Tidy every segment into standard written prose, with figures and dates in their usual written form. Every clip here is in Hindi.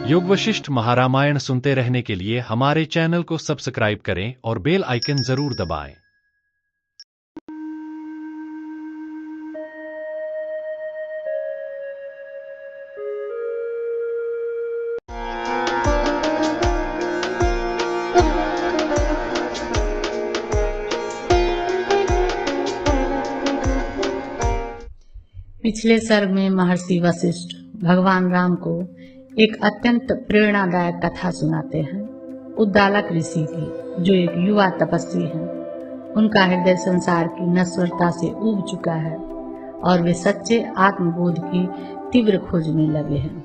योग वशिष्ठ महारामायण सुनते रहने के लिए हमारे चैनल को सब्सक्राइब करें और बेल आइकन जरूर दबाएं। पिछले सर्ग में महर्षि वशिष्ठ भगवान राम को एक अत्यंत प्रेरणादायक कथा सुनाते हैं। उद्दालक ऋषि की, जो एक युवा तपस्वी हैं, उनका हृदय संसार की नश्वरता से ऊब चुका है और वे सच्चे आत्मबोध की तीव्र खोज में लगे हैं।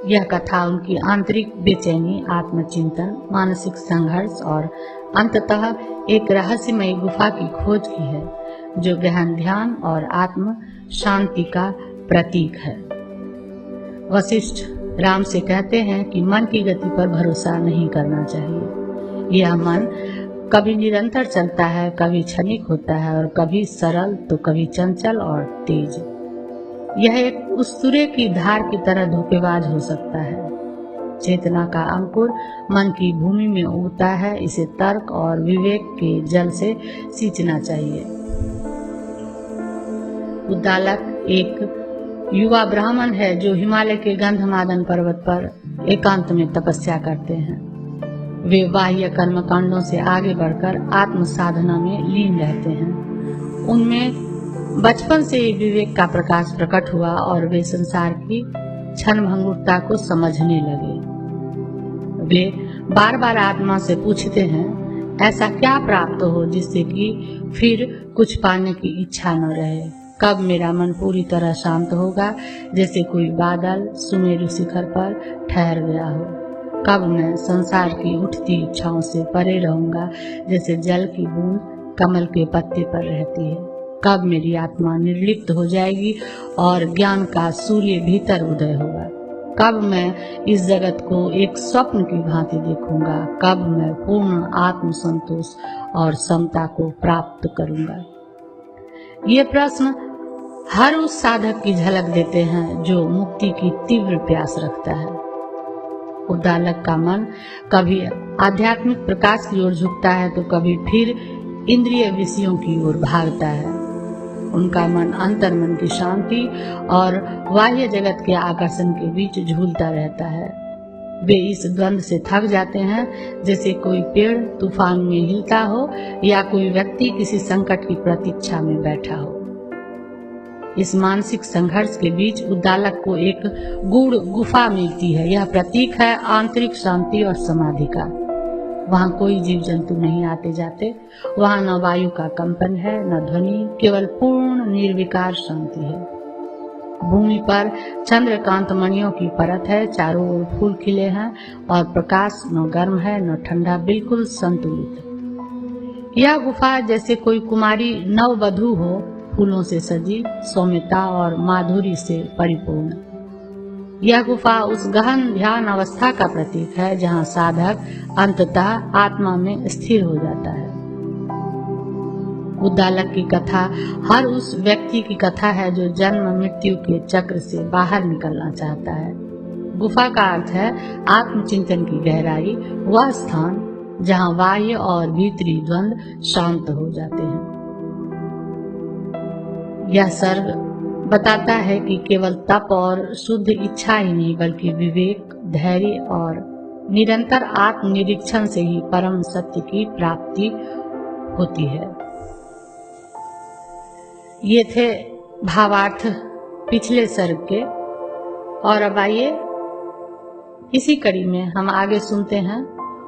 यह कथा उनकी आंतरिक बेचैनी, आत्मचिंतन, मानसिक संघर्ष और अंततः एक रहस्यमयी गुफा की खोज की है, जो गहन ध्यान और आत्म शांति का प्रतीक है। वशिष्ठ राम से कहते हैं कि मन की गति पर भरोसा नहीं करना चाहिए। यह मन कभी निरंतर चलता है, कभी क्षणिक होता है और कभी सरल तो कभी चंचल और तेज। यह एक उस्तरे की धार की तरह धोखेबाज हो सकता है। चेतना का अंकुर मन की भूमि में उगता है, इसे तर्क और विवेक के जल से सींचना चाहिए। उद्दालक एक युवा ब्राह्मण है जो हिमालय के गंधमादन पर्वत पर एकांत में तपस्या करते हैं। वे बाह्य कर्मकांडों से आगे बढ़कर आत्म साधना में लीन रहते हैं। उनमें बचपन से ही विवेक का प्रकाश प्रकट हुआ और वे संसार की क्षणभंगुरता को समझने लगे। वे बार बार आत्मा से पूछते हैं, ऐसा क्या प्राप्त हो जिससे कि फिर कुछ पाने की इच्छा न रहे? कब मेरा मन पूरी तरह शांत होगा, जैसे कोई बादल सुमेरु शिखर पर ठहर गया हो? कब मैं संसार की उठती इच्छाओं से परे रहूंगा, जैसे जल की बूंद कमल के पत्ते पर रहती है? कब मेरी आत्मा निर्लिप्त हो जाएगी और ज्ञान का सूर्य भीतर उदय होगा? कब मैं इस जगत को एक स्वप्न की भांति देखूंगा? कब मैं पूर्ण आत्म संतोष और समता को प्राप्त करूंगा? ये प्रश्न हर उस साधक की झलक देते हैं जो मुक्ति की तीव्र प्यास रखता है। उद्दालक का मन कभी आध्यात्मिक प्रकाश की ओर झुकता है तो कभी फिर इंद्रिय विषयों की ओर भागता है। उनका मन अंतर्मन की शांति और बाह्य जगत के आकर्षण के बीच झूलता रहता है। वे इस द्वंद से थक जाते हैं, जैसे कोई पेड़ तूफान में हिलता हो या कोई व्यक्ति किसी संकट की प्रतीक्षा में बैठा हो। इस मानसिक संघर्ष के बीच उद्दालक को एक गूढ़ गुफा मिलती है। यह प्रतीक है आंतरिक शांति और समाधि का। वहाँ कोई जीव जंतु नहीं आते जाते, वहाँ न वायु का कंपन है, न ध्वनि, केवल पूर्ण निर्विकार शांति है। भूमि पर चंद्रकांत मणियों की परत है, चारों ओर फूल खिले हैं और प्रकाश न गर्म है न ठंडा, बिल्कुल संतुलित। यह गुफा जैसे कोई कुमारी नववधू हो, फूलों से सजी, सौम्यता और माधुरी से परिपूर्ण। यह गुफा उस गहन ध्यान अवस्था का प्रतीक है जहाँ साधक अंततः आत्मा में स्थिर हो जाता है। उद्दालक की कथा हर उस व्यक्ति की कथा है जो जन्म मृत्यु के चक्र से बाहर निकलना चाहता है। गुफा का अर्थ है आत्मचिंतन की गहराई, वह स्थान जहाँ बाह्य और भीतरी द्वंद शांत हो जाते हैं। यह सर्ग बताता है कि केवल तप और शुद्ध इच्छा ही नहीं, बल्कि विवेक, धैर्य और निरंतर आत्मनिरीक्षण से ही परम सत्य की प्राप्ति होती है। ये थे भावार्थ पिछले सर्ग के, और अब आइए इसी कड़ी में हम आगे सुनते हैं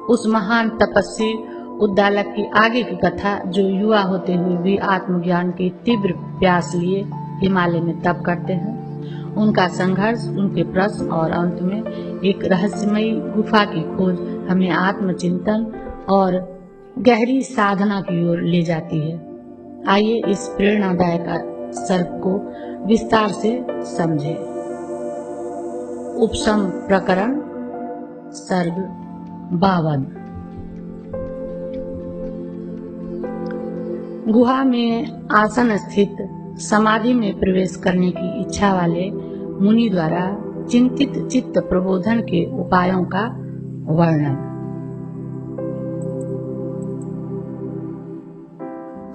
उस महान तपस्वी उद्दालक की आगे की कथा, जो युवा होते हुए भी आत्मज्ञान की तीव्र प्यास लिए हिमालय में तप करते हैं। उनका संघर्ष, उनके प्रश्न और अंत में एक रहस्यमयी गुफा की खोज हमें आत्मचिंतन और गहरी साधना की ओर ले जाती है। आइए इस प्रेरणादायक सर्ग को विस्तार से समझें। उपशम प्रकरण सर्ग 52। गुहा में आसन स्थित समाधि में प्रवेश करने की इच्छा वाले मुनि द्वारा चिंतित चित्त प्रबोधन के उपायों का वर्णन।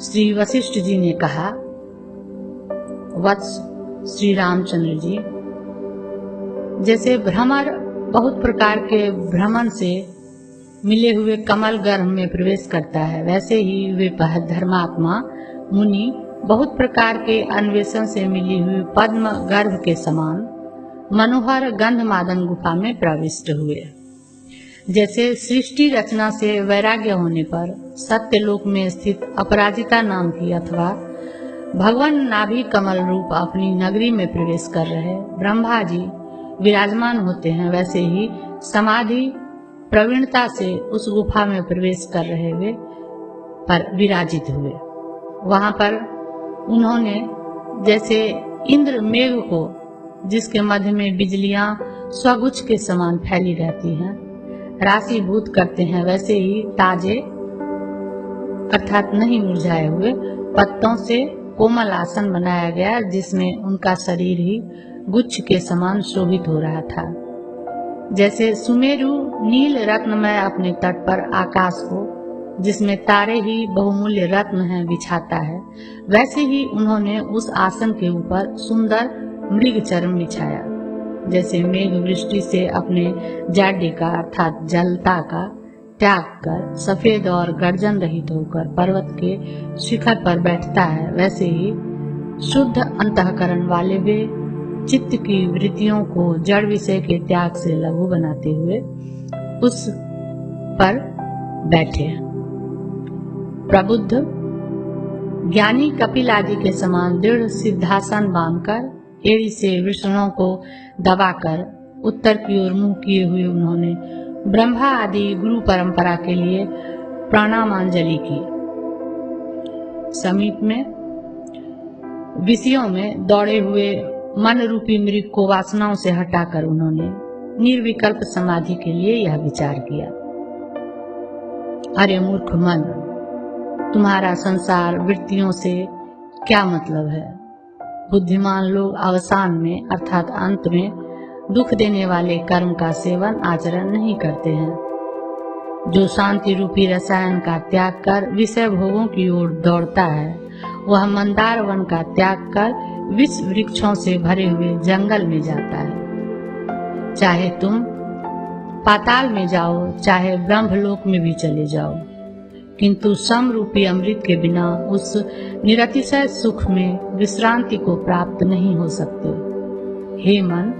श्री वशिष्ठ जी ने कहा, वत्स श्री रामचंद्र जी, जैसे भ्रमर बहुत प्रकार के भ्रमण से मिले हुए कमल गर्भ में प्रवेश करता है, वैसे ही वे धर्मात्मा मुनि बहुत प्रकार के अन्वेषण से मिली हुई पद्म गर्भ के समान मनोहर गंधमादन गुफा में प्रविष्ट हुए। जैसे सृष्टि रचना से वैराग्य होने पर सत्यलोक में स्थित अपराजिता नाम की अथवा भगवान नाभि कमल रूप अपनी नगरी में प्रवेश कर रहे ब्रह्मा जी विराजमान होते हैं, वैसे ही समाधि प्रवीणता से उस गुफा में प्रवेश कर रहे वे पर विराजित हुए। वहां पर उन्होंने जैसे इंद्र मेघ को जिसके मध्य में बिजलियां स्वगुच्छ के समान फैली रहती हैं राशीभूत करते हैं, वैसे ही ताजे अर्थात नहीं मुरझाए हुए पत्तों से कोमल आसन बनाया गया, जिसमें उनका शरीर ही गुच्छ के समान शोभित हो रहा था। जैसे सुमेरु नील रत्नमय अपने तट पर आकाश को जिसमें तारे ही बहुमूल्य रत्न हैं बिछाता है, वैसे ही उन्होंने उस आसन के ऊपर सुंदर मृग चर्म बिछाया। जैसे मेघ वृष्टि से अपने जाड्य का अर्थात जलता का त्याग कर सफेद और गर्जन रहित होकर पर्वत के शिखर पर बैठता है, वैसे ही शुद्ध अंतःकरण वाले वे चित्त की वृत्तियों को जड़ विषय के त्याग से लघु बनाते हुए उस पर बैठे। प्रबुद्ध ज्ञानी कपिल आदि के समान दृढ़ सिद्धासन बांधकर एड़ी से वृषणों को दबाकर उत्तर की ओर मुंह किए हुए उन्होंने ब्रह्मा आदि गुरु परंपरा के लिए प्रणामांजलि की। समीप में विषयों में दौड़े हुए मन रूपी मृग को वासनाओं से हटाकर उन्होंने निर्विकल्प समाधि के लिए यह विचार किया, अरे मूर्ख मन, तुम्हारा संसार वृत्तियों से क्या मतलब है? बुद्धिमान लोग अवसान में अर्थात अंत में दुख देने वाले कर्म का सेवन आचरण नहीं करते हैं। जो शांति रूपी रसायन का त्याग कर विषय भोगों की ओर दौड़ता है, वह मंदार वन का त्याग कर विष वृक्षों से भरे हुए जंगल में जाता है। चाहे तुम पाताल में जाओ, चाहे ब्रह्मलोक में भी चले जाओ, किंतु सम रूपी अमृत के बिना उस निरतिशय सुख में विश्रांति को प्राप्त नहीं हो सकते। हे मन,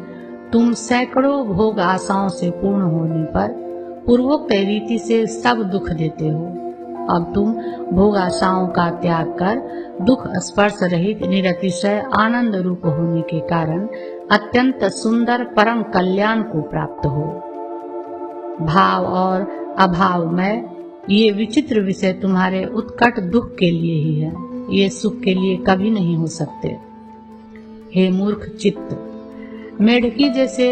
तुम सैकड़ों भोग आशाओं से पूर्ण होने पर पूर्वोक्त रीति से सब दुख देते हो। अब तुम भोग आशाओं का त्याग कर दुख स्पर्श रहित निरतिशय आनंद रूप होने के कारण अत्यंत सुंदर परम कल्याण को प्राप्त हो। भाव और अभाव में ये विचित्र विषय तुम्हारे उत्कट दुख के लिए ही है, ये सुख के लिए कभी नहीं हो सकते। हे मूर्ख चित्त, मेढकी जैसे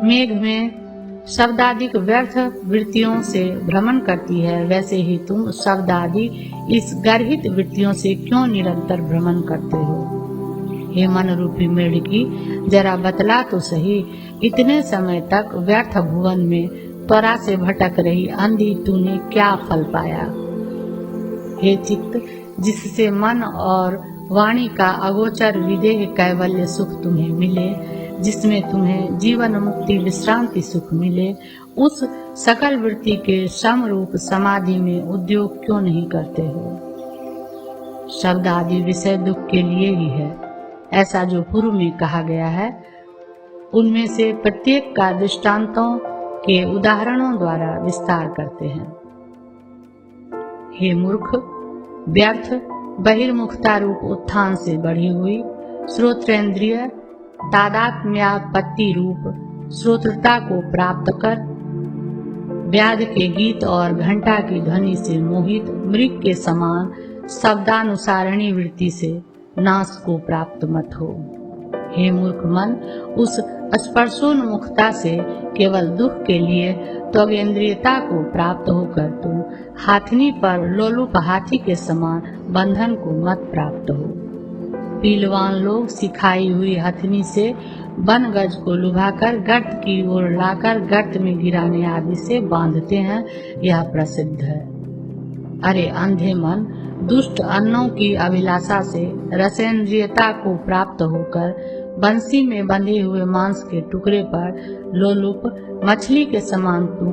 मेघ में शब्दादिक व्यर्थ वृत्तियों से भ्रमण करती है, वैसे ही तुम शब्दादि इस गर्हित वृत्तियों से क्यों निरंतर भ्रमण करते हो? हे मन रूपी मेढकी, जरा बतला तो सही, इतने समय तक व्यर्थ भुवन में त्वरा से भटक रही अंधी तूने क्या फल पाया? हे चित्त, जिससे मन और वाणी का अगोचर विदेह कैवल्य सुख तुम्हें मिले, जिसमें तुम्हें जीवन मुक्ति विश्रांति सुख मिले, उस सकल वृत्ति के सम रूप समाधि में उद्योग क्यों नहीं करते हो? शब्द आदि विषय दुख के लिए ही है, ऐसा जो पूर्व में कहा गया है, उनमें से प्रत्येक का दृष्टांतों के उदाहरणों द्वारा विस्तार करते हैं। हे मूर्ख, व्यर्थ बहिर्मुखता रूप उत्थान से बढ़ी हुई श्रोत्रेंद्रिय तादात्म्यापत्ति रूप श्रोत्रता को प्राप्त कर व्याध के गीत और घंटा की ध्वनि से मोहित मृग के समान शब्दानुसारणी वृत्ति से नाश को प्राप्त मत हो। हे मूर्ख मन, उस स्पर्शोन्मुखता से केवल दुख के लिए त्वगेंद्रियता को प्राप्त होकर तुम हाथनी पर लोलुप हाथी के समान बंधन को मत प्राप्त हो। पीलवान लोग सिखाई हुई हथनी से वन गज को लुभाकर गर्त की ओर लाकर गर्त में गिराने आदि से बांधते हैं, यह प्रसिद्ध है। अरे अंधे मन, दुष्ट अन्नों की अभिलाषा से रसेंद्रियता को प्राप्त होकर बंसी में बंधे हुए मांस के टुकड़े पर लोलुप मछली के समान तू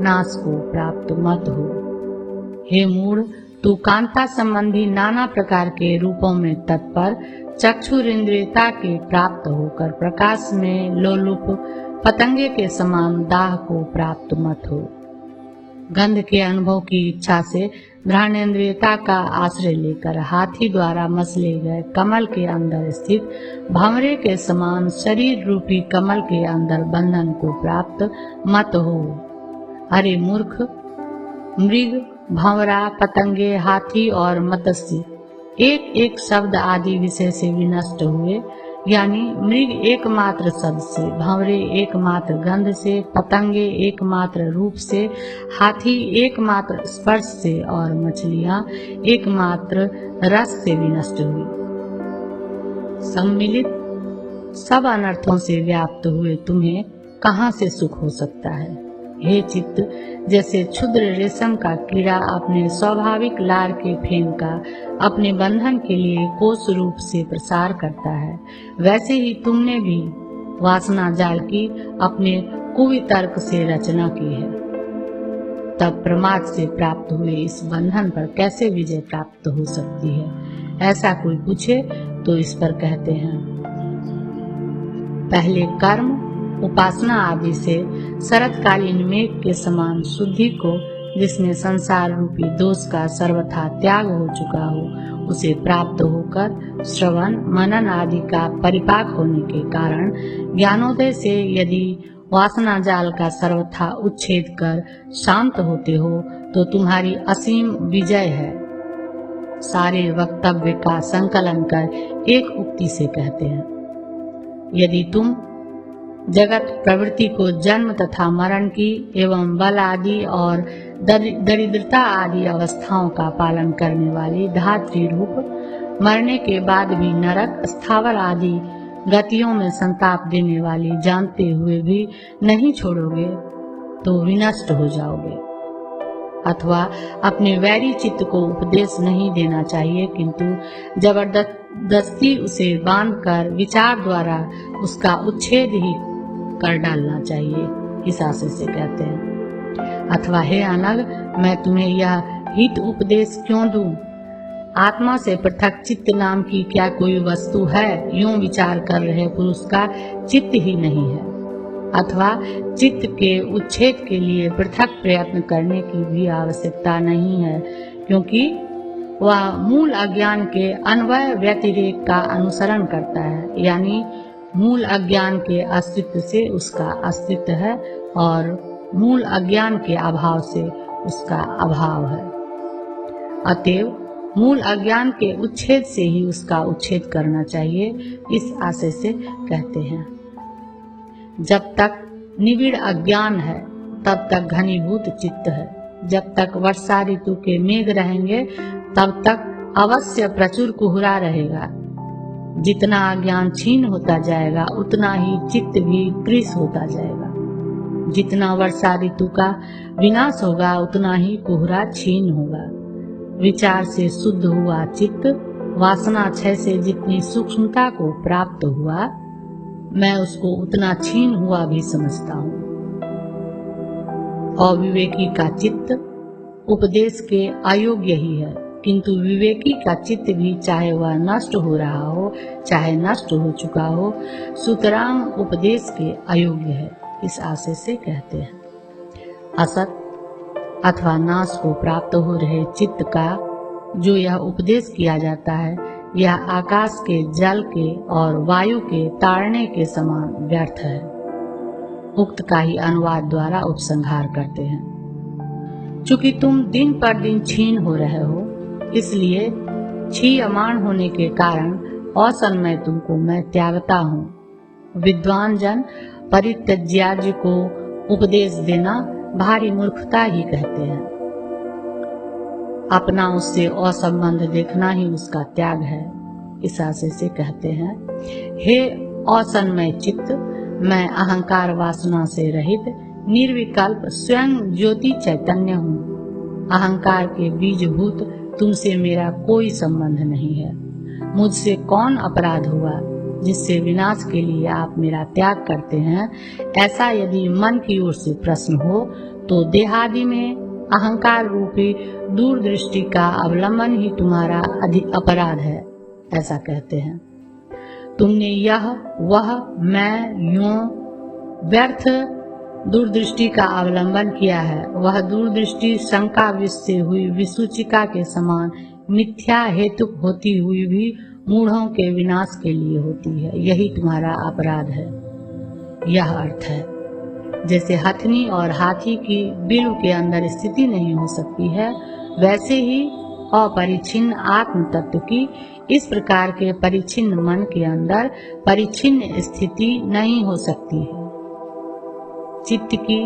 नाश को प्राप्त मत हो। हे मूढ़, तू कांता संबंधी नाना प्रकार के रूपों में तत्पर चक्षुरिंद्रियता के प्राप्त होकर प्रकाश में लोलुप पतंगे के समान दाह को प्राप्त मत हो। गंध के अनुभव की इच्छा से घ्राणेन्द्रियता का आश्रय लेकर हाथी द्वारा मसले गए कमल के अंदर स्थित भंवरे के समान शरीर रूपी कमल के अंदर बंधन को प्राप्त मत हो। अरे मूर्ख, मृग, भंवरा, पतंगे, हाथी और मत्स्य एक एक शब्द आदि विषय से विनष्ट हुए, यानी मृग एकमात्र शब्द से, भंवरे एकमात्र गंध से, पतंगे एकमात्र रूप से, हाथी एकमात्र स्पर्श से और मछलियां एकमात्र रस से विनष्ट हुई। सम्मिलित सब अनर्थों से व्याप्त हुए तुम्हें कहाँ से सुख हो सकता है? हे चित्त, जैसे क्षुद्र रेशम का कीड़ा अपने स्वाभाविक लार के फेन का अपने बंधन के लिए कोष रूप से प्रसार करता है, वैसे ही तुमने भी वासना जाल की अपने कुवितर्क से रचना की है। तब प्रमाद से प्राप्त हुए इस बंधन पर कैसे विजय प्राप्त हो सकती है? ऐसा कोई पूछे तो इस पर कहते हैं, पहले कर्म, उपासना आदि से शरतकालीन मेघ के समान शुद्धि को, जिसमें संसार रूपी दोष का सर्वथा त्याग हो चुका हो, उसे प्राप्त होकर श्रवण मनन आदि का परिपाक होने के कारण ज्ञानोदय से यदि वासना जाल का सर्वथा उच्छेद कर शांत होते हो तो तुम्हारी असीम विजय है। सारे वक्तव्य का संकलन कर एक उक्ति से कहते हैं, यदि तुम जगत प्रवृत्ति को जन्म तथा मरण की एवं बल आदि और दरिद्रता आदि अवस्थाओं का पालन करने वाली धात्री रूप मरने के बाद भी नरक, स्थावर आदि गतियों में संताप देने वाली जानते हुए भी नहीं छोड़ोगे तो विनष्ट हो जाओगे। अथवा अपने वैरी चित्त को उपदेश नहीं देना चाहिए, किंतु जबरदस्ती उसे बांधकर विचार द्वारा उसका उच्छेद ही कर डालना चाहिए, इस आशय से कहते हैं। अथवा हे अनग, मैं तुम्हें यह हित उपदेश क्यों दूं? आत्मा से पृथक चित्त नाम की क्या कोई वस्तु है? यूं विचार कर रहे पुरुष का चित्त ही नहीं है। अथवा चित्त के उच्छेद के लिए पृथक प्रयत्न करने की भी आवश्यकता नहीं है, क्योंकि वह मूल अज्ञान के अन्वय व्यतिरेक का अनुसरण करता है, यानी मूल अज्ञान के अस्तित्व से उसका अस्तित्व है और मूल अज्ञान के अभाव से उसका अभाव है। अतएव मूल अज्ञान के उच्छेद से ही उसका उच्छेद करना चाहिए, इस आशय से कहते हैं। जब तक निविड़ अज्ञान है तब तक घनीभूत चित्त है। जब तक वर्षा ऋतु के मेघ रहेंगे तब तक अवश्य प्रचुर कोहरा रहेगा। जितना अज्ञान छीन होता जाएगा उतना ही चित्त भी कृश होता जाएगा। जितना वर्षा ऋतु का विनाश होगा उतना ही कोहरा छीन होगा। विचार से शुद्ध हुआ चित्त वासना क्षय से जितनी सूक्ष्मता को प्राप्त हुआ, मैं उसको उतना छीन हुआ भी समझता हूँ। अविवेकी का चित्त उपदेश के अयोग्य ही है, किंतु विवेकी का चित्त भी, चाहे वह नष्ट हो रहा हो चाहे नष्ट हो चुका हो, सुतरां उपदेश के अयोग्य है, इस आशय से कहते हैं। असत अथवा नाश को प्राप्त हो रहे चित्त का जो यह उपदेश किया जाता है, यह आकाश के जल के और वायु के ताड़ने के समान व्यर्थ है। उक्त का ही अनुवाद द्वारा उपसंहार करते हैं। चूंकि तुम दिन पर दिन क्षीण हो रहे हो, इसलिए क्षीयमाण होने के कारण असन्मय तुमको मैं त्यागता हूँ। विद्वान जन परित्यज्यार्य को उपदेश देना भारी मूर्खता ही कहते हैं। अपना उससे असंबंध देखना ही उसका त्याग है। इस आशय से कहते हैं, हे औसनमय चित्त, मैं अहंकार वासना से रहित निर्विकल्प स्वयं ज्योति चैतन्य हूँ। अहंकार के बीजभूत तुमसे मेरा कोई संबंध नहीं है। मुझसे कौन अपराध हुआ जिससे विनाश के लिए आप मेरा त्याग करते हैं? ऐसा यदि मन की ओर से प्रश्न हो तो देहादि में अहंकार रूपी दूरदृष्टि का अवलंबन ही तुम्हारा अपराध है, ऐसा कहते हैं। तुमने यह वह मैं यूं व्यर्थ दूरदृष्टि का अवलंबन किया है। वह दूरदृष्टि शंका विष से हुई विसूचिका के समान मिथ्या हेतुक होती हुई भी मूढ़ों के विनाश के लिए होती है। यही तुम्हारा अपराध है। यह अर्थ है, जैसे हथनी और हाथी की बिल के अंदर स्थिति नहीं हो सकती है, वैसे ही अपरिच्छिन्न आत्म तत्व की इस प्रकार के परिच्छिन्न मन के अंदर परिच्छिन्न स्थिति नहीं हो सकती है। चित्त की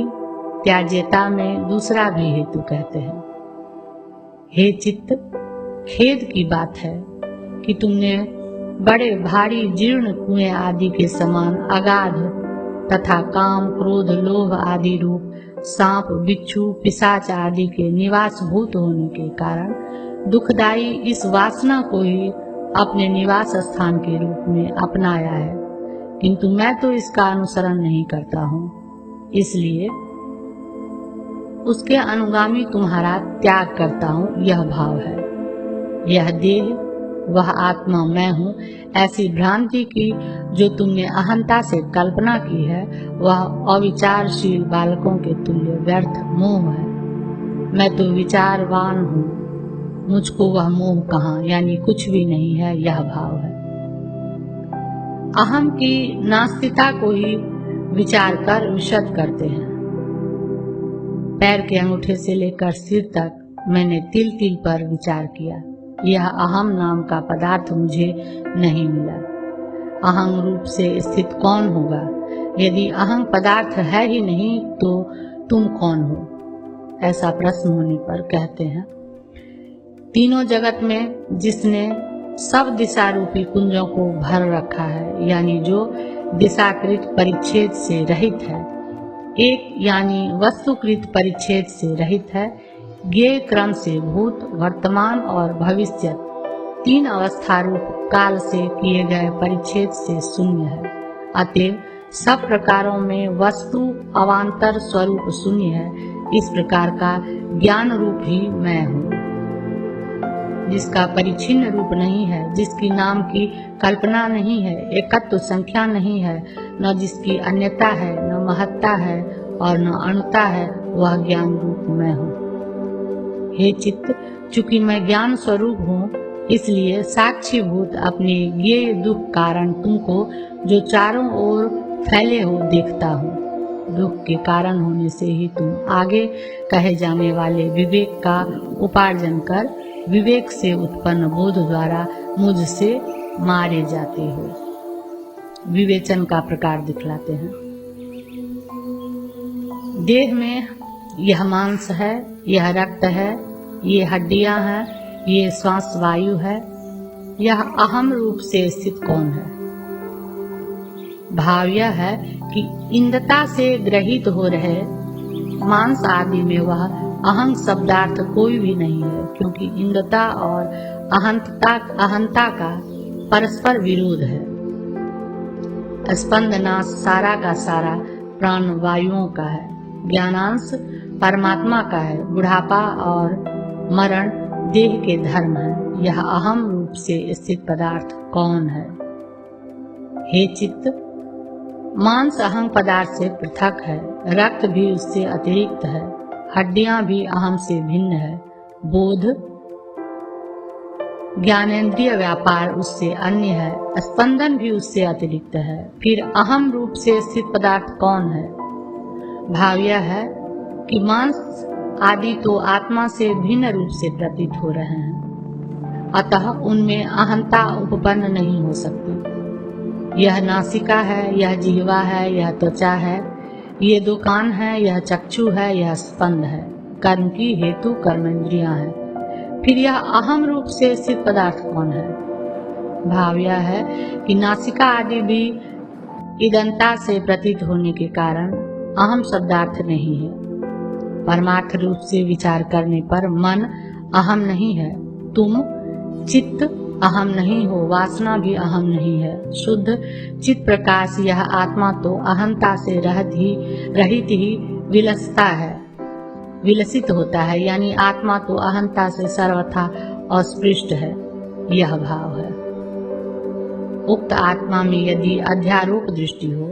त्याज्यता में दूसरा भी हेतु कहते हैं। हे चित्त, खेद की बात है कि तुमने बड़े भारी जीर्ण कुएं आदि के समान अगाध तथा काम, क्रोध, लोभ आदि रूप सांप, बिच्छू, पिशाच आदि के निवास भूत होने के कारण दुखदायी इस वासना को ही अपने निवास स्थान के रूप में अपनाया है, किंतु मैं तो इसका अनुसरण नहीं करता हूँ, इसलिए उसके अनुगामी तुम्हारा त्याग करता हूँ। यह भाव है। यह देह वह आत्मा मैं हूँ, ऐसी भ्रांति की जो तुमने अहंता से कल्पना की है, वह अविचारशील बालकों के तुल्य व्यर्थ मोह है। मैं तो विचारवान हूँ, मुझको वह मोह कहाँ, यानी कुछ भी नहीं है, यह भाव है। अहम की नास्तिकता को ही विचार कर विशद करते हैं। पैर के अंगूठे से लेकर सिर तक मैंने तिल तिल पर विचार किया। यह अहम नाम का पदार्थ मुझे नहीं मिला। अहम रूप से स्थित कौन होगा? यदि अहम पदार्थ है ही नहीं तो तुम कौन हो? ऐसा प्रश्न होने पर कहते हैं, तीनों जगत में जिसने सब दिशा रूपी कुंजों को भर रखा है, यानी जो दिशाकृत परिच्छेद से रहित है, एक यानी वस्तुकृत परिच्छेद से रहित है, ज्ञेय क्रम से भूत, वर्तमान और भविष्य तीन अवस्था रूप काल से किए गए परिच्छेद से शून्य है। अतएव सब प्रकारों में वस्तु अवान्तर स्वरूप शून्य है। इस प्रकार का ज्ञान रूप ही मैं हूँ, जिसका परिच्छिन्न रूप नहीं है, जिसकी नाम की कल्पना नहीं है, एकत्व संख्या नहीं है, न जिसकी अन्यता है, न महत्ता है और न अणुता है, वह ज्ञान रूप मैं हूँ। हे चित्त, चूंकि मैं ज्ञान स्वरूप हूँ, इसलिए साक्षीभूत अपने ये दुख कारण तुमको जो चारों ओर फैले हो देखता हूँ। दुख के कारण होने से ही तुम आगे कहे जाने वाले विवेक का उपार्जन कर विवेक से उत्पन्न बोध द्वारा मुझसे मारे जाते हो। विवेचन का प्रकार दिखलाते हैं। देह में यह मांस है, यह रक्त है, ये हड्डियां हैं, ये श्वास वायु है। यह अहम रूप से स्थित कौन है? भाव यह है कि इंद्रता से ग्रहित हो रहे मांस आदि में वह अहं शब्दार्थ कोई भी नहीं है, क्योंकि इंद्रता और अहंता का परस्पर विरोध है। स्पंदनाश सारा का सारा प्राण वायुओं का है, ज्ञानांश परमात्मा का है, बुढ़ापा और मरण देह के धर्म है। यह अहम रूप से स्थित पदार्थ कौन है? हे चित्त, मांस अहम पदार्थ से पृथक है, रक्त भी उससे अतिरिक्त है, हड्डियां भी अहम से भिन्न है, बोध ज्ञानेंद्रिय व्यापार उससे अन्य है, स्पंदन भी उससे अतिरिक्त है। फिर अहम रूप से स्थित पदार्थ कौन है? भाव यह है कि मांस आदि तो आत्मा से भिन्न रूप से प्रतीत हो रहे हैं, अतः उनमें अहंता उपपन्न नहीं हो सकती। यह नासिका है, यह जिह्वा है, यह त्वचा है, ये दो कान है, यह चक्षु है, यह स्पंद है, कर्म की हेतु कर्मेंद्रियां हैं। फिर यह अहम रूप से स्थित पदार्थ कौन है? भाव यह है कि नासिका आदि भी इदंता से प्रतीत होने के कारण अहम शब्दार्थ नहीं है। परमार्थ रूप से विचार करने पर मन अहम नहीं है, तुम चित्त अहम नहीं हो, वासना भी अहम नहीं है। शुद्ध चित्त प्रकाश यह आत्मा तो अहंता से रहित ही विलसित होता है, यानी आत्मा तो अहंता से सर्वथा अस्पृष्ट है, यह भाव है। उक्त आत्मा में यदि अध्यारोप दृष्टि हो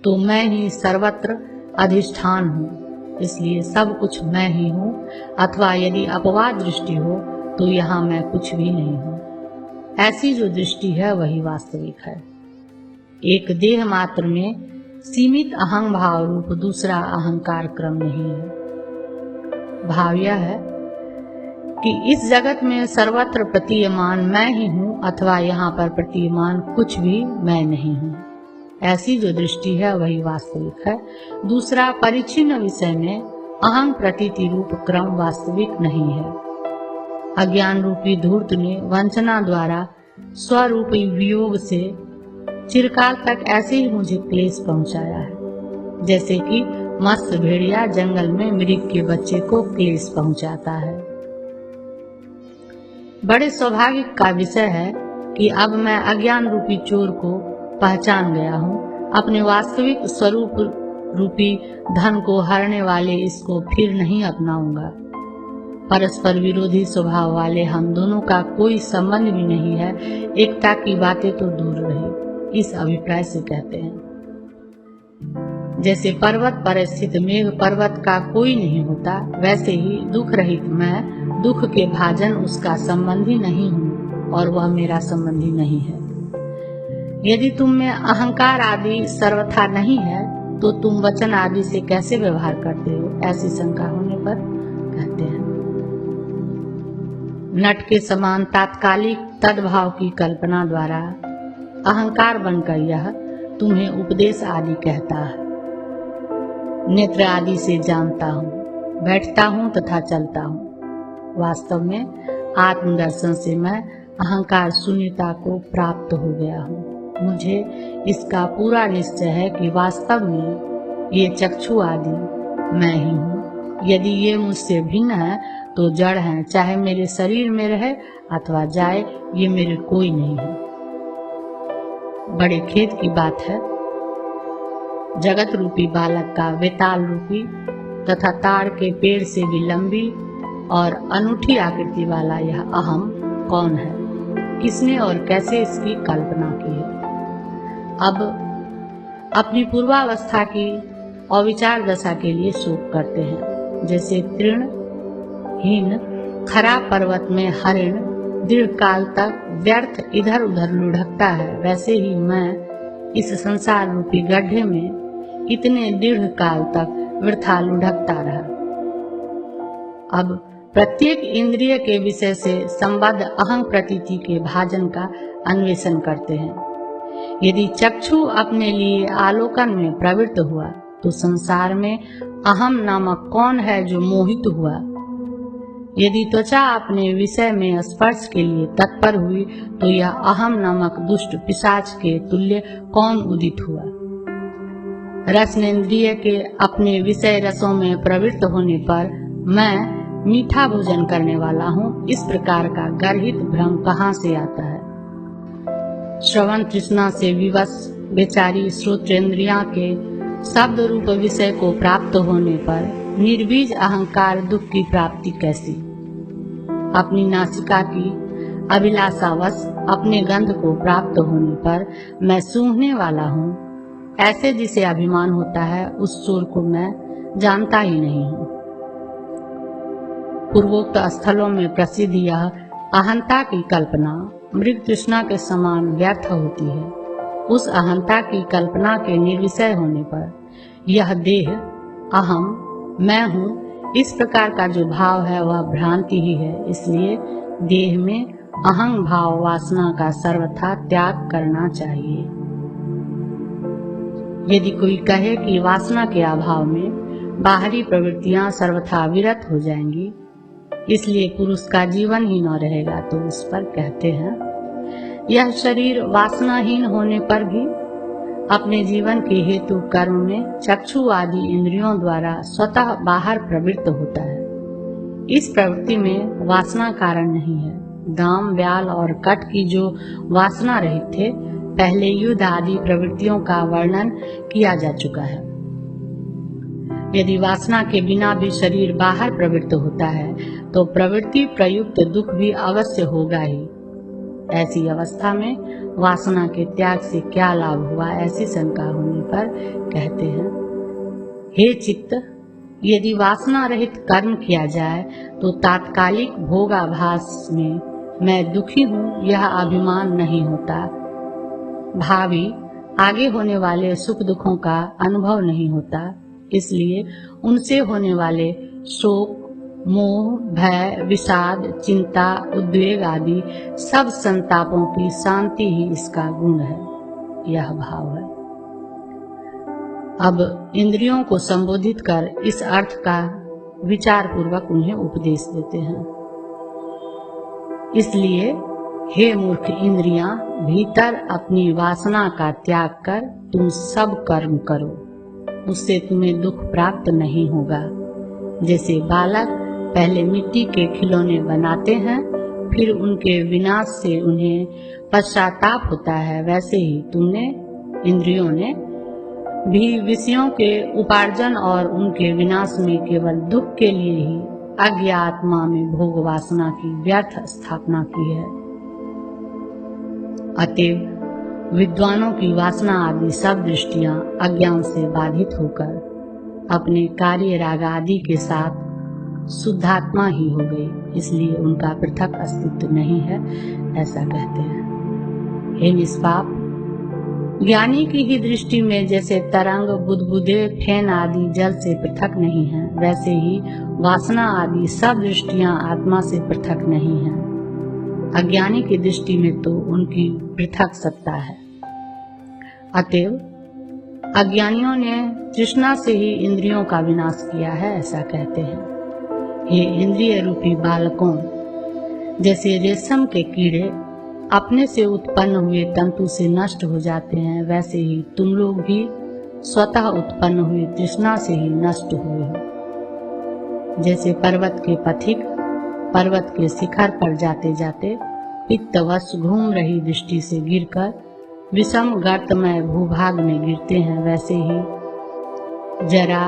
तो मैं ही सर्वत्र अधिष्ठान हूँ, इसलिए सब कुछ मैं ही हूँ, अथवा यदि अपवाद दृष्टि हो तो यहाँ मैं कुछ भी नहीं हूँ। ऐसी जो दृष्टि है वही वास्तविक है। एक देह मात्र में सीमित अहं भाव रूप दूसरा अहंकार क्रम नहीं है। भाव यह है कि इस जगत में सर्वत्र प्रतीयमान मैं ही हूँ, अथवा यहाँ पर प्रतीयमान कुछ भी मैं नहीं हूँ। ऐसी जो दृष्टि है वही वास्तविक है। दूसरा परिच्छिन्न विषय में अहं प्रतीति रूप क्रम वास्तविक नहीं है। अज्ञान रूपी धूर्त ने वंचना द्वारा स्वरूपी वियोग से चिरकाल तक ऐसे ही मुझे क्लेश पहुंचाया है, जैसे कि मस्त भेड़िया जंगल में मृग के बच्चे को क्लेश पहुंचाता है। बड़े सौभाग्य का विषय है कि अब मैं अज्ञान रूपी चोर को पहचान गया हूँ। अपने वास्तविक स्वरूप रूपी धन को हरने वाले इसको फिर नहीं अपनाऊंगा। परस्पर विरोधी स्वभाव वाले हम दोनों का कोई संबंध भी नहीं है, एकता की बातें तो दूर रही, इस अभिप्राय से कहते हैं। जैसे पर्वत पर स्थित मेघ पर्वत का कोई नहीं होता, वैसे ही दुख रहित मैं दुख के भाजन उसका संबंधी नहीं हूँ और वह मेरा संबंधी नहीं है। यदि तुम में अहंकार आदि सर्वथा नहीं है तो तुम वचन आदि से कैसे व्यवहार करते हो, ऐसी शंका होने पर कहते हैं। नट के समान तात्कालिक तद्भाव की कल्पना द्वारा अहंकार बनकर यह तुम्हें उपदेश आदि कहता है। नेत्र आदि से जानता हूँ, बैठता हूँ तथा चलता हूँ। वास्तव में आत्मदर्शन से मैं अहंकार शून्यता को प्राप्त हो गया हूँ। मुझे इसका पूरा निश्चय है कि वास्तव में ये चक्षु आदि मैं ही हूँ। यदि ये मुझसे भिन्न है तो जड़ हैं, चाहे मेरे शरीर में रहे अथवा जाए, ये मेरे कोई नहीं है। बड़े खेद की बात है, जगत रूपी बालक का वेताल रूपी तथा ताड़ के पेड़ से भी लंबी और अनूठी आकृति वाला यह अहम कौन है, किसने और कैसे इसकी कल्पना की है। अब अपनी पूर्वावस्था की अविचार दशा के लिए शोक करते हैं। जैसे तृणहीन खरा पर्वत में हरिण दीर्घ काल तक व्यर्थ इधर उधर लुढ़कता है, वैसे ही मैं इस संसार रूपी गड्ढे में इतने दीर्घ काल तक वृथा लुढ़कता रहा। अब प्रत्येक इंद्रिय के विषय से संबद्ध अहं प्रतीति के भाजन का अन्वेषण करते हैं। यदि चक्षु अपने लिए आलोकन में प्रवृत्त हुआ तो संसार में अहम नामक कौन है जो मोहित हुआ। यदि त्वचा अपने विषय में स्पर्श के लिए तत्पर हुई तो यह अहम नामक दुष्ट पिशाच के तुल्य कौन उदित हुआ। रसनेन्द्रिय के अपने विषय रसों में प्रवृत्त होने पर मैं मीठा भोजन करने वाला हूँ, इस प्रकार का गर्हित भ्रम कहाँ से आता है। श्रवण तृष्णा से विवश बेचारी श्रोत्रेंद्रियां के शब्द रूप विषय को प्राप्त होने पर निर्बीज अहंकार दुख की प्राप्ति कैसी। अपनी नासिका की अभिलाषावश अपने गंध को प्राप्त होने पर मैं सूंघने वाला हूँ, ऐसे जिसे अभिमान होता है उस चोर को मैं जानता ही नहीं हूँ। पूर्वोक्त स्थलों में प्रसिद्ध यह अहंता की कल्पना मृग तृष्णा के समान व्यर्थ होती है। उस अहंता की कल्पना के निर्विषय होने पर यह देह अहम मैं हूँ, इस प्रकार का जो भाव है वह भ्रांति ही है। इसलिए देह में अहं भाव वासना का सर्वथा त्याग करना चाहिए। यदि कोई कहे कि वासना के अभाव में बाहरी प्रवृत्तियां सर्वथा विरत हो जाएंगी, इसलिए पुरुष का जीवन ही न रहेगा, तो उस पर कहते हैं यह शरीर वासनाहीन होने पर भी अपने जीवन के हेतु कर्म में चक्षु आदि इंद्रियों द्वारा स्वतः बाहर प्रवृत्त होता है। इस प्रवृत्ति में वासना कारण नहीं है। दाम, व्याल और कट की जो वासना रहित थे, पहले युद्ध आदि प्रवृत्तियों का वर्णन किया जा चुका है। यदि वासना के बिना भी शरीर बाहर प्रवृत्त होता है तो प्रवृत्ति प्रयुक्त दुख भी अवश्य होगा ही। ऐसी अवस्था में वासना के त्याग से क्या लाभ हुआ, ऐसी शंका होने पर कहते हैं, हे चित्त, यदि वासना रहित कर्म किया जाए तो तात्कालिक भोगाभास में मैं दुखी हूँ यह अभिमान नहीं होता। भावी आगे होने वाले सुख दुखों का अनुभव नहीं होता। इसलिए उनसे होने वाले शोक, मोह, भय, विषाद, चिंता, उद्वेग आदि सब संतापों की शांति ही इसका गुण है। यह भाव है। अब इंद्रियों को संबोधित कर इस अर्थ का विचार पूर्वक उन्हें उपदेश देते हैं। इसलिए हे मूर्ख इंद्रियां, भीतर अपनी वासना का त्याग कर तुम सब कर्म करो, उससे तुम्हें दुख प्राप्त नहीं होगा। जैसे बालक पहले मिट्टी के खिलौने बनाते हैं, फिर उनके विनाश से उन्हें पश्चाताप होता है, वैसे ही तुमने, इंद्रियों ने भी विषयों के उपार्जन और उनके विनाश में केवल दुख के लिए ही अज्ञात्मा में भोग वासना की व्यर्थ स्थापना की है। अतएव विद्वानों की वासना आदि सब दृष्टियां अज्ञान से बाधित होकर अपने कार्य राग आदि के साथ शुद्धात्मा ही हो गई, इसलिए उनका पृथक अस्तित्व नहीं है, ऐसा कहते हैं। हे निष्पाप, ज्ञानी की ही दृष्टि में जैसे तरंग, बुदबुदे, फेन आदि जल से पृथक नहीं है, वैसे ही वासना आदि सब दृष्टियां आत्मा से पृथक नहीं है। अज्ञानी की दृष्टि में तो उनकी पृथक सत्ता है। अतएव अज्ञानियों ने तृष्णा से ही इंद्रियों का विनाश किया है, ऐसा कहते हैं। हे इंद्रिय रूपी बालकों, जैसे रेशम के कीड़े अपने से उत्पन्न हुए तंतु से नष्ट हो जाते हैं, वैसे ही तुम लोग भी स्वतः उत्पन्न हुए तृष्णा से ही नष्ट हुए हो। जैसे पर्वत के पथिक पर्वत के शिखर पर जाते जाते पित्तवश घूम रही दृष्टि से गिरकर विषम गर्तमय भूभाग में गिरते हैं, वैसे ही जरा,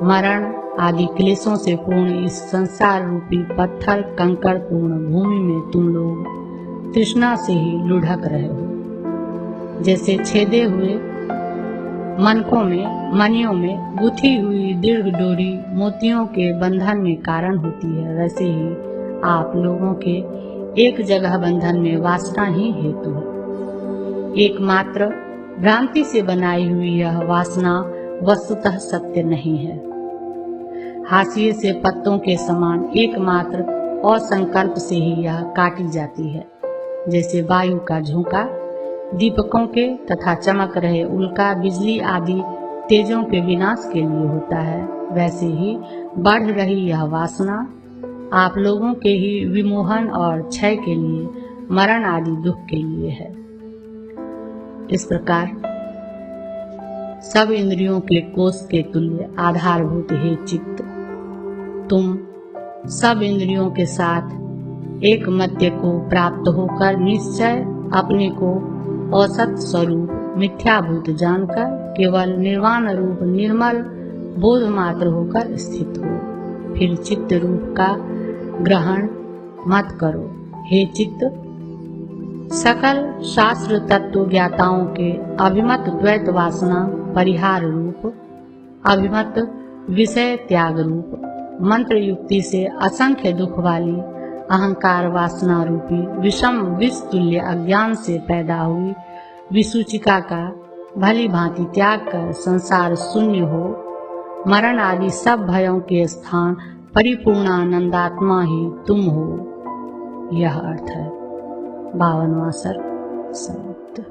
मरण आदि क्लेशों से पूर्ण इस संसार रूपी पत्थर कंकड़ पूर्ण भूमि में तुम लोग तृष्णा से ही लुढ़क रहे हो। जैसे छेदे हुए मनकों में, मनियों में गुथी हुई दीर्घ डोरी मोतियों के बंधन में कारण होती है, वैसे ही आप लोगों के एक जगह बंधन में वासना ही हेतु है। एकमात्र भ्रांति से बनाई हुई यह वासना वस्तुतः सत्य नहीं है। हाशिए से पत्तों के समान एकमात्र और संकल्प से ही यह काटी जाती है। जैसे वायु का झोंका दीपकों के तथा चमक रहे उल्का, बिजली आदि तेजों के विनाश के लिए होता है, वैसे ही बढ़ रही यह वासना आप लोगों के ही विमोहन और क्षय के लिए, मरण आदि दुख के लिए है। इस प्रकार सब इंद्रियों के कोष के तुल्य आधारभूत हे चित्त, तुम सब इंद्रियों के साथ एक मध्य को प्राप्त होकर निश्चय अपने को औसत स्वरूप मिथ्याभूत जानकर केवल निर्वाण रूप निर्मल बोध मात्र होकर स्थित हो। फिर चित्त रूप का ग्रहण मत करो। हे चित्त, सकल शास्त्र तत्व ज्ञाताओं के अभिमत द्वैत वासना परिहार रूप, अभिमत विषय त्याग रूप, मंत्र युक्ति से असंख्य दुख वाली अहंकार वासना रूपी विषम विष तुल्य अज्ञान से पैदा हुई विसूचिका का भली भांति त्याग कर संसार शून्य हो, मरण आदि सब भयों के स्थान परिपूर्ण आनंदात्मा ही तुम हो। यह अर्थ है। 52वां सर्ग समाप्त।